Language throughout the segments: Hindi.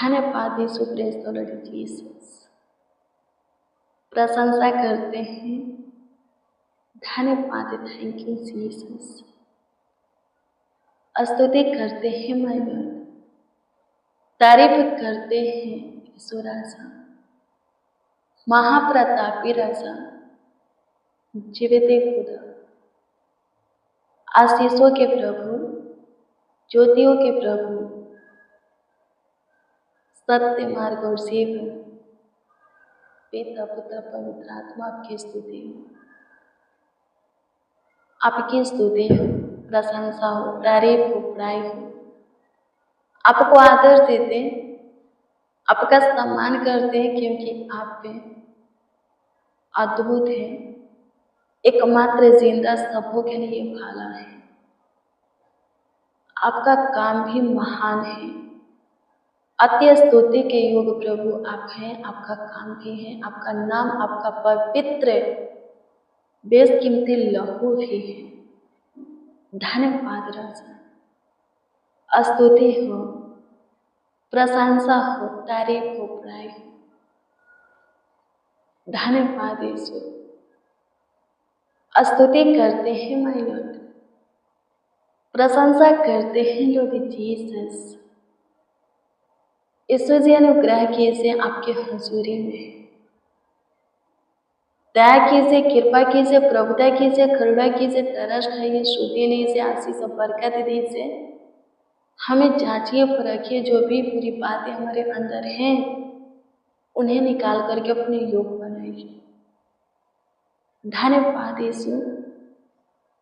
धन्यवाद यीशु, प्रेज द लॉर्ड जीसस। प्रशंसा करते हैं, धन्यवाद, थैंक यू जीसस। स्तुति करते हैं माय गॉड, तारीफ करते हैं यीशु राजा, महाप्रतापी राजा, जीवित खुदा, आशीषों के प्रभु, ज्योतियों के प्रभु, सत्य मार्ग और सेवन, पिता पुत्र पवित्र आत्मा, आपकी स्तुति हो, आपकी स्तुति हो, प्रशंसा हो, तारीफ हो, बड़ाई हो। आपको आदर देते, आपका सम्मान करते हैं, क्योंकि आप पे अद्भुत है, एकमात्र जिंदा सबों के लिए भाला है। आपका काम भी महान है, अति स्तुति के योग प्रभु आप हैं, आपका काम भी है, आपका नाम, आपका पवित्र बेशकीमती लहू भी है। धन्यवाद राजा, स्तुति हो, प्रशंसा हो, तारीफ हो, बड़ाई हो। धन्यवाद यीशु, स्तुति करते हैं माय लॉर्ड, प्रशंसा करते हैं लॉर्ड जीसस। यीशु जी अनुग्रह कीजिए आपके हजूरी में, दया कीजिए, कृपा कीजिए, प्रभुता कीजिए, करुणा कीजिए, तरस खाइए, शुद्धि लीजिए, आशीष और बरकत दीजिए। हमें जांचिए, परखिए, जो भी बुरी बातें हमारे अंदर हैं उन्हें निकाल करके अपने योग बनाइए। धन्यवाद यीशु,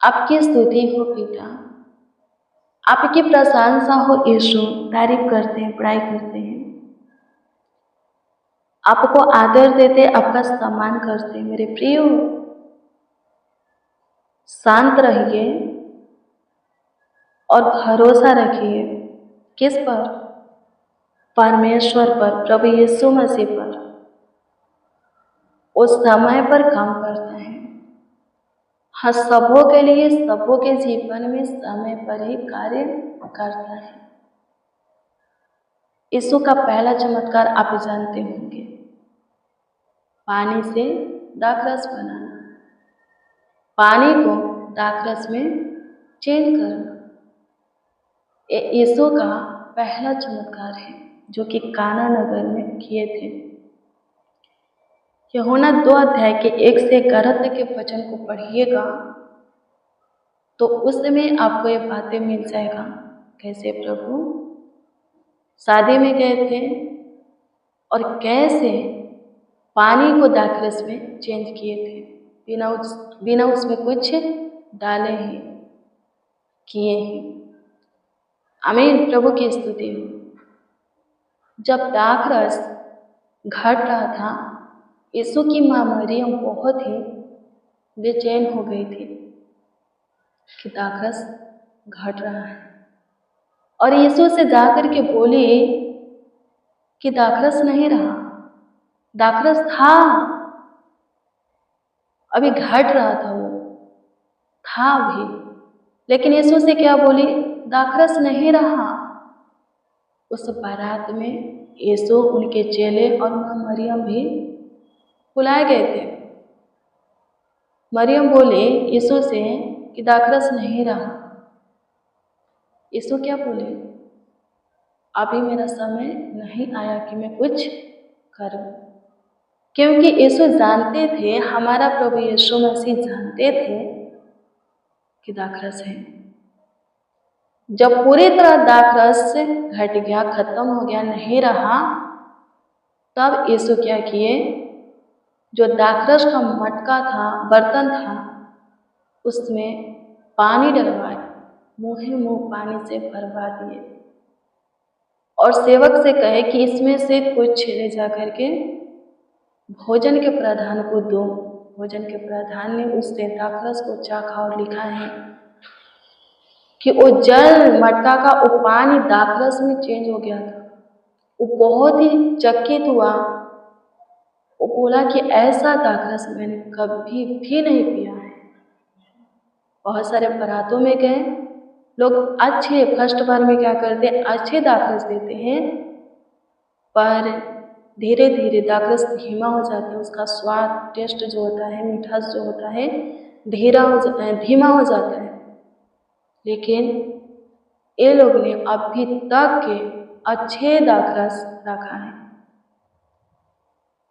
आपकी स्तुति हो पिता, आपकी प्रशंसा हो यीशु, तारीफ करते हैं, बड़ाई करते हैं, आपको आदर देते, आपका सम्मान करते। मेरे प्रियो, शांत रहिए और भरोसा रखिए। किस पर? परमेश्वर पर, प्रभु यीशु मसीह पर। उस समय पर काम करता है। हाँ, सबों के लिए, सबों के जीवन में समय पर ही कार्य करता है। यीशु का पहला चमत्कार आप जानते होंगे, पानी से दाखरस बनाना, पानी को दाखरस में चेंज करना। ये यीशु का पहला चमत्कार है जो कि काना नगर में किए थे। यूहन्ना 2 अध्याय के 1 से 11 तक के वचन को पढ़िएगा तो उसमें आपको ये बातें मिल जाएगा। कैसे प्रभु शादी में गए थे और कैसे पानी को दाखरस में चेंज किए थे, बिना उसमें कुछ डाले ही, किए ही। आमीन, प्रभु की स्तुति हो। जब दाखरस घट रहा था, यीशु की माँ मरियम बहुत ही बेचैन हो गई थी कि दाखरस घट रहा है, और यीशु से जाकर के बोली कि दाखरस नहीं रहा, दाखरस था, अभी घट रहा था, वो था भी, लेकिन यीशु से क्या बोली? दाखरस नहीं रहा। उस बारात में यीशु, उनके चेले और माँ मरियम भी बुलाए गए थे। मरियम बोले यीशु से कि दाखरस नहीं रहा। यीशु क्या बोले? अभी मेरा समय नहीं आया कि मैं कुछ करूं, क्योंकि यीशु जानते थे, हमारा प्रभु यीशु मसीह जानते थे कि दाखरस है। जब पूरी तरह दाखरस घट गया, खत्म हो गया, नहीं रहा, तब यीशु क्या किए? जो दाखरस का मटका था, बर्तन था, उसमें पानी डलवाए, मुँह मुँह पानी से भरवा दिए और सेवक से कहे कि इसमें से कुछ ले जा करके भोजन के प्रधान को दो। भोजन के प्रधान ने उससे दाखरस को चाखा और लिखा है कि वो जल, मटका का वो पानी दाखरस में चेंज हो गया था। वो बहुत ही चकित हुआ। वो बोला कि ऐसा दाखरस मैंने कभी भी नहीं पिया है। बहुत सारे बारातों में गए, लोग अच्छे फर्स्ट बार में क्या करते हैं? अच्छे दाखरस देते हैं, पर धीरे धीरे दाखरस धीमा हो जाता है, उसका स्वाद टेस्ट जो होता है, मिठास जो होता है धीमा हो जाता है। लेकिन ये लोग ने अभी तक के अच्छे दाखरस रखा है।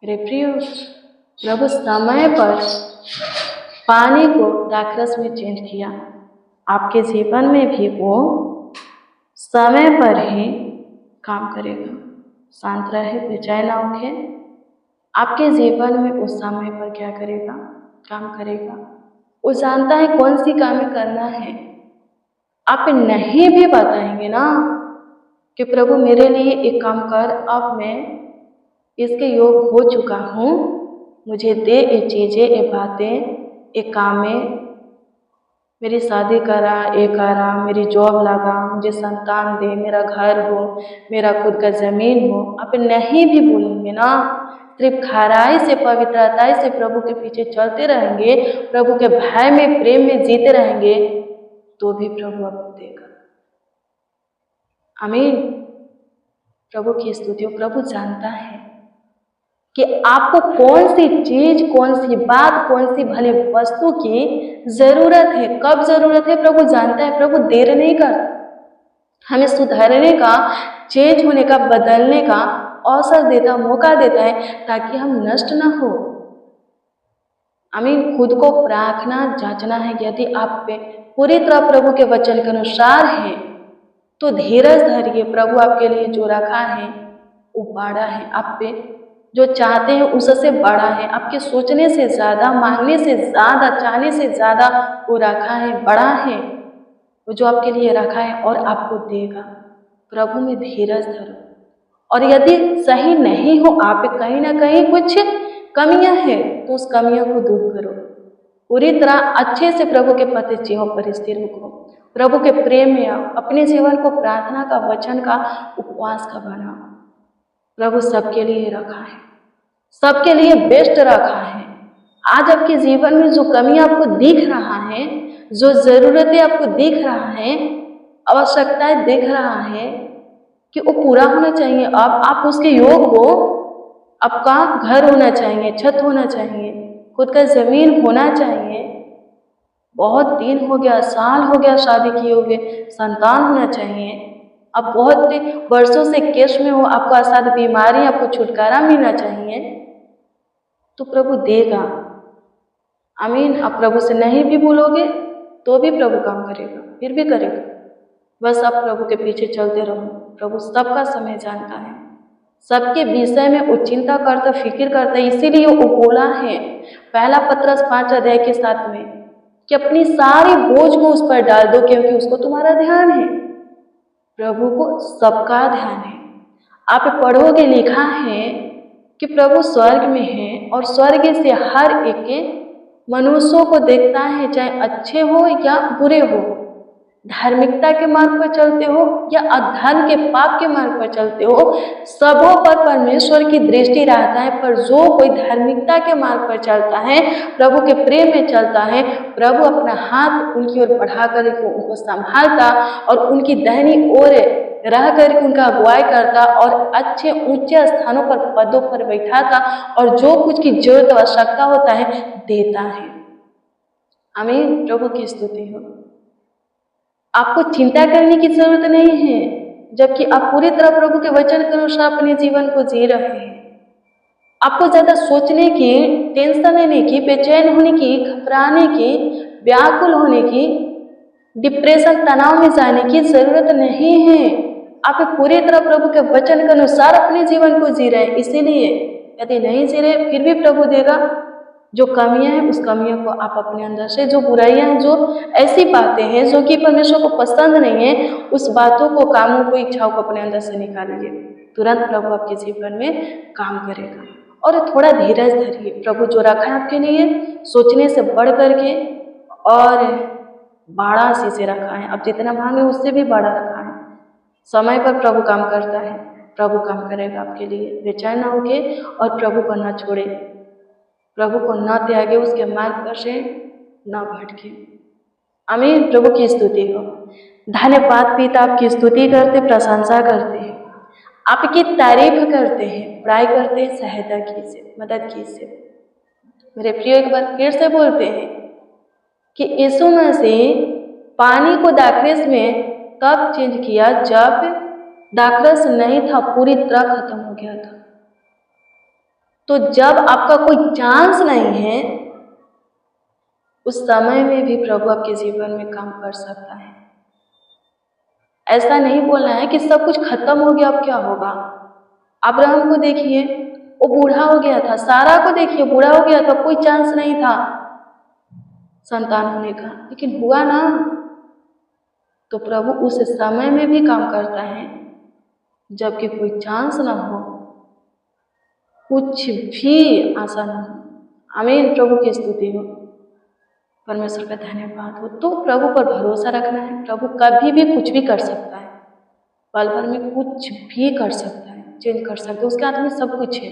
मेरे प्रिय, प्रभु समय पर पानी को दाखरस में चेंज किया। आपके जीवन में भी वो समय पर ही काम करेगा। शांत रहे, बेचैन ना होके। आपके जीवन में उस समय पर क्या करेगा? काम करेगा। वो जानता है कौन सी काम करना है। आप नहीं भी बताएंगे ना कि प्रभु मेरे लिए एक काम कर, अब मैं इसके योग हो चुका हूँ, मुझे दे ये चीज़ें, ये बातें, ये कामें, मेरी शादी करा, ये करा, मेरी जॉब लगा, मुझे संतान दे, मेरा घर हो, मेरा खुद का ज़मीन हो। आप नहीं भी बोलेंगे ना, सिर्फ खराई से, पवित्रताई से प्रभु के पीछे चलते रहेंगे, प्रभु के भय में, प्रेम में जीते रहेंगे, तो भी प्रभु आपको देगा। आमीन। प्रभु की स्तुति हो। प्रभु जानता है कि आपको कौन सी चीज, कौन सी बात, कौन सी भली वस्तु की जरूरत है, कब जरूरत है, प्रभु जानता है। प्रभु देर नहीं करता, हमें सुधारने का, चेंज होने का, बदलने का अवसर देता, मौका देता है, ताकि हम नष्ट ना हो। आमीन। खुद को प्रार्थना जांचना है। यदि आप पे पूरी तरह प्रभु के वचन के अनुसार है तो धीरज धरिए। प्रभु आपके लिए जो रखा है वो बड़ा है, आप पे जो चाहते हैं उससे बड़ा है, आपके सोचने से ज़्यादा, मांगने से ज़्यादा, चाहने से ज़्यादा वो रखा है, बड़ा है वो जो आपके लिए रखा है, और आपको देगा। प्रभु में धीरज धरो। और यदि सही नहीं हो, आप पे कहीं ना कहीं कुछ कमियां हैं, तो उस कमियों को दूर करो। पूरी तरह अच्छे से प्रभु के पति जीवों पर स्थिर हो। प्रभु के प्रेम में आओ। अपने जीवन को प्रार्थना का, वचन का, उपवास का बनाओ। प्रभु सबके लिए रखा है, सबके लिए बेस्ट रखा है। आज आपके जीवन में जो कमी आपको दिख रहा है, जो जरूरतें आपको दिख रहा है, आवश्यकताएं दिख रहा है कि वो पूरा होना चाहिए, अब आप उसके योग हो। आपका घर होना चाहिए, छत होना चाहिए, खुद का जमीन होना चाहिए। बहुत दिन हो गया, साल हो गया शादी किए हुए, संतान होना चाहिए। अब बहुत वर्षों से केस में हो, आपको असाध्य बीमारी, आपको छुटकारा मिलना चाहिए, तो प्रभु देगा। आमीन। आप प्रभु से नहीं भी बोलोगे तो भी प्रभु काम करेगा, फिर भी करेगा। बस आप प्रभु के पीछे चलते रहो। प्रभु सबका समय जानता है, सबके विषय में वो चिंता करता, फिक्र करता है। इसीलिए वो बोला है पहला पत्रस 5 अध्याय के 7 में कि अपनी सारी बोझ को उस पर डाल दो, क्योंकि उसको तुम्हारा ध्यान है। प्रभु को सबका ध्यान है। आप पढ़ोगे, लिखा है कि प्रभु स्वर्ग में है और स्वर्ग से हर एक मनुष्यों को देखता है, चाहे अच्छे हो या बुरे हो, धार्मिकता के मार्ग पर चलते हो या अधर्म के, पाप के मार्ग पर चलते हो, सबों पर परमेश्वर की दृष्टि रहता है। पर जो कोई धार्मिकता के मार्ग पर चलता है, प्रभु के प्रेम में चलता है, प्रभु अपना हाथ उनकी ओर बढ़ा कर उनको संभालता और उनकी दाहिनी ओर रह कर उनका अगुवाई करता और अच्छे ऊंचे स्थानों पर, पदों पर बैठाता और जो कुछ की जरूरत, आवश्यकता होता है देता है। आमीन। प्रभु की स्तुति हो। आपको चिंता करने की जरूरत नहीं है, जबकि आप पूरी तरह प्रभु के वचन के अनुसार अपने जीवन को जी रहे हैं। आपको ज्यादा सोचने की, टेंशन लेने की, बेचैन होने की, घबराने की, व्याकुल होने की, डिप्रेशन, तनाव में जाने की जरूरत नहीं है। आप पूरी तरह प्रभु के वचन के अनुसार अपने जीवन को जी रहे हैं। इसीलिए यदि नहीं जी रहे, फिर भी प्रभु देगा। जो कमियां हैं उस कमियों को आप अपने अंदर से, जो बुराइयां हैं, जो ऐसी बातें हैं जो कि परमेश्वर को पसंद नहीं है, उस बातों को, कामों को, इच्छाओं को अपने अंदर से निकालिए। तुरंत प्रभु आपके जीवन में काम करेगा। और थोड़ा धीरज धरिए। प्रभु जो रखा है आपके लिए, सोचने से बढ़ करके और बड़ा चीजें रखा है। अब जितना मांगे उससे भी बड़ा रखा है। समय पर प्रभु काम करता है, प्रभु काम करेगा आपके लिए। बेचैन ना होके और प्रभु को ना छोड़े, प्रभु को न त्यागे, उसके मार्ग पर से न भटके। आमीन। प्रभु की स्तुति हो। धन्यवाद पिता, आपकी स्तुति करते, प्रशंसा करते हैं। आपकी तारीफ करते हैं, बुराई करते हैं, सहायता कीजिए, मदद कीजिए। मेरे प्रिय एक बार फिर से बोलते हैं कि यीशु मसीह पानी को दाखरस में कब चेंज किया? जब दाखरस नहीं था, पूरी तरह खत्म हो गया था। तो जब आपका कोई चांस नहीं है, उस समय में भी प्रभु आपके जीवन में काम कर सकता है। ऐसा नहीं बोलना है कि सब कुछ खत्म हो गया, अब क्या होगा। अब्राहम को देखिए, वो बूढ़ा हो गया था। सारा को देखिए, बूढ़ा हो गया था, कोई चांस नहीं था संतान होने का, लेकिन हुआ ना। तो प्रभु उस समय में भी काम करता है जबकि कोई चांस ना हो, कुछ भी आशा ना हो। आमीन। प्रभु की स्तुति हो, परमेश्वर का धन्यवाद हो। तो प्रभु पर भरोसा रखना है। प्रभु कभी भी कुछ भी कर सकता है, पल भर में कुछ भी कर सकता है, चेंज कर सकता है। उसके हाथ में सब कुछ है,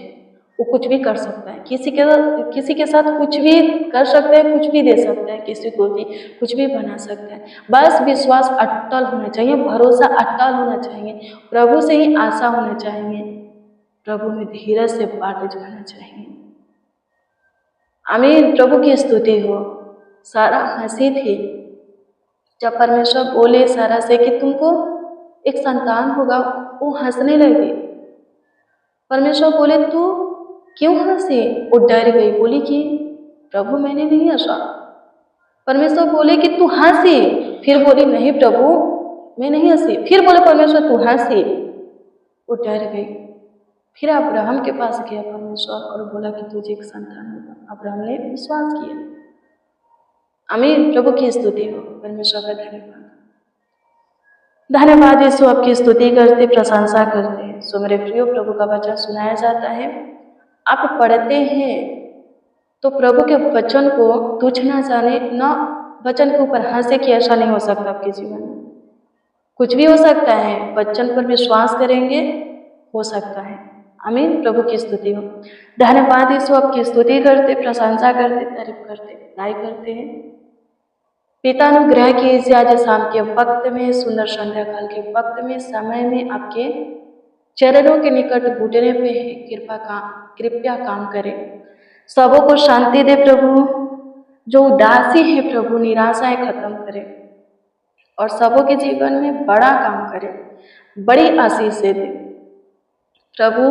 वो कुछ भी कर सकता है। किसी के साथ कुछ भी कर सकता है, कुछ भी दे सकता है, किसी को भी कुछ भी बना सकता है। बस विश्वास अटल होना चाहिए, भरोसा अटल होना चाहिए, प्रभु से ही आशा होना चाहिए, प्रभु में धीरज से बातें होना चाहिए। आमीन। प्रभु की स्तुति हो। सारा हंसी थी जब परमेश्वर बोले सारा से कि तुमको एक संतान होगा, वो हंसने लगी। परमेश्वर बोले तू क्यों हंसी? वो डर गई, बोली कि प्रभु मैंने नहीं हंसा। परमेश्वर बोले कि तू हंसी, फिर बोली नहीं प्रभु मैं नहीं हंसी। फिर बोले परमेश्वर तू हंसी, वो डर गई। फिर अब्राहम के पास गया परमेश्वर और बोला कि तुझे एक संतान होगा। अब्राहम ने विश्वास किया। आमीन। प्रभु की स्तुति हो, परमेश्वर का धन्यवाद। धन्यवाद यीशु, आपकी स्तुति करते, प्रशंसा करते हैं। सो मेरे प्रियो, प्रभु का वचन सुनाया जाता है, आप पढ़ते हैं तो प्रभु के वचन को तुच्छ ना जाने, ना वचन के ऊपर हंसे कि ऐसा नहीं हो सकता आपके जीवन में। कुछ भी हो सकता है, वचन पर विश्वास करेंगे, हो सकता है। आमीन। प्रभु की स्तुति हो। धन्यवाद यीशु, आपकी स्तुति करते, प्रशंसा करते, तारीफ करते, बड़ाई करते हैं। पिता अनुग्रह कीजिए आज शाम के वक्त में, सुंदर संध्या काल के वक्त में, समय में आपके चरणों के निकट घुटने पे है, कृपया काम करे। सबों को शांति दे प्रभु, जो उदासी है प्रभु निराशाएं खत्म करे, और सबों के जीवन में बड़ा काम करे, बड़ी आशीष दे। प्रभु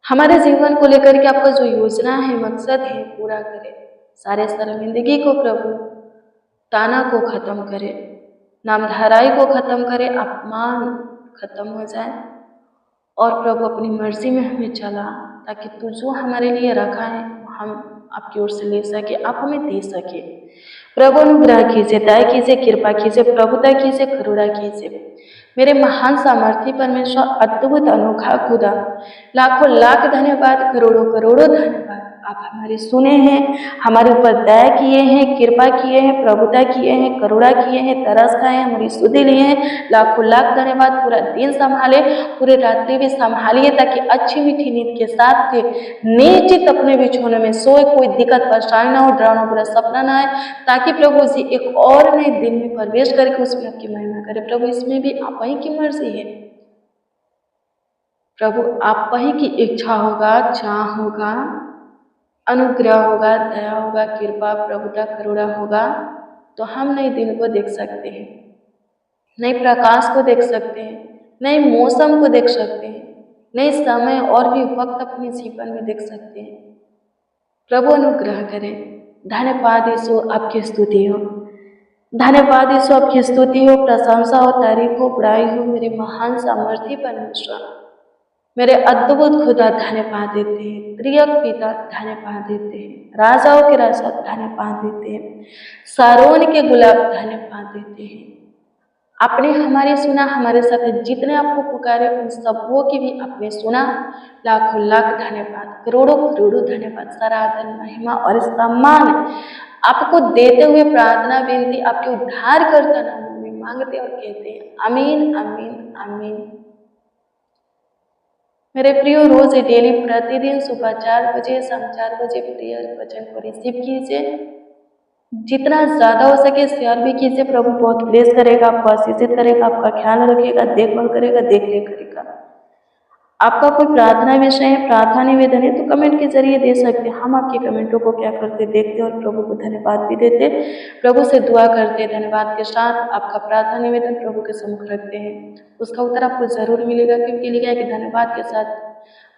हमारे जीवन को लेकर के आपका जो योजना है, मकसद है, पूरा करे। सारे शर्मिंदगी को प्रभु, ताना को खत्म करे, नामधाराई को खत्म करे, अपमान खत्म हो जाए, और प्रभु अपनी मर्जी में हमें चला, ताकि तू जो हमारे लिए रखा है हम आपकी ओर से ले सके, आप हमें दे सके। प्रभु अनुग्रह कीजिए, दया कीजिए, कृपा कीजिए, प्रभुता कीजिए, करुणा कीजिए। मेरे महान सामर्थी परमेश्वर, अद्भुत अनोखा खुदा, लाखों लाख धन्यवाद, करोड़ों करोड़ों धन्यवाद। आप हमारे सुने हैं, हमारे ऊपर दया किए हैं, कृपा किए हैं, प्रभुता किए हैं, करुणा किए हैं, तरस खाए हैं, हमारी स्तुति लिए हैं। लाखों लाख धन्यवाद। पूरा दिन संभाले, पूरे रात्रि भी संभालिए, ताकि अच्छी मीठी नींद के साथ निश्चित अपने बिछौने में सोए, कोई दिक्कत परेशानी ना हो, डरावना बुरा सपना ना आए, ताकि प्रभु जी एक और नए दिन में प्रवेश करके उसमें आपकी महिमा करे। प्रभु इसमें भी आप ही की मर्जी है प्रभु, आप ही की इच्छा होगा, चाह होगा, अनुग्रह होगा, दया होगा, कृपा प्रभुता करुणा होगा, तो हम नए दिन को देख सकते हैं, नए प्रकाश को देख सकते हैं, नए मौसम को देख सकते हैं, नए समय और भी वक्त अपने जीवन में देख सकते हैं। प्रभु अनुग्रह करें। धन्यवाद यीशु, आपकी स्तुति हो। धन्यवाद यीशु, आपकी स्तुति हो, प्रशंसा हो, तारीफ हो, बड़ाई हो। मेरे महान सामर्थी परमेश्वर, मेरे अद्भुत खुदा धन्यवाद देते हैं। त्रियक पिता धन्यवाद देते हैं। राजाओं के राजा धन्यवाद देते हैं। सारोन के गुलाब धन्यवाद देते हैं। आपने हमारी सुना, हमारे साथ जितने आपको पुकारे उन सबों की भी आपने सुना। लाखों लाख धन्यवाद, करोड़ों करोड़ों धन्यवाद। सारा आदर, महिमा और सम्मान आपको देते हुए प्रार्थना विनती आपके उद्धार करता नाम में मांगते और कहते हैं आमीन, आमीन, आमीन। मेरे प्रियो, रोज डेली प्रतिदिन सुबह 4 बजे, शाम 4 बजे प्रिय वचन को रिसीव कीजिए। जितना ज्यादा हो सके शेयर भी कीजिए। प्रभु बहुत ब्लेस करेगा, आपको आशीषित करेगा, आपका ख्याल रखेगा, देखभाल करेगा, देख रेख करेगा। आपका कोई प्रार्थना विषय है, प्रार्थना निवेदन है तो कमेंट के जरिए दे सकते हैं। हम आपके कमेंटों को क्या करते देखते और प्रभु को धन्यवाद भी देते, प्रभु से दुआ करते, धन्यवाद के साथ आपका प्रार्थना निवेदन प्रभु के सम्मुख रखते हैं। उसका उत्तर आपको जरूर मिलेगा, क्योंकि लिखा है कि धन्यवाद के साथ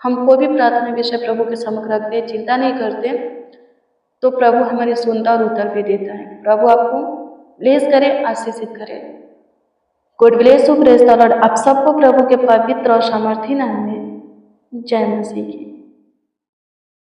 हम कोई भी प्रार्थना विषय प्रभु के सम्मुख रखते, चिंता नहीं करते, तो प्रभु हमारी सुनता और उत्तर भी देता है। प्रभु आपको ब्लेस करे, आशीषित करे। God bless you, praise the Lord. आप सबको प्रभु के पवित्र और सामर्थी नाम में जय मसीह की।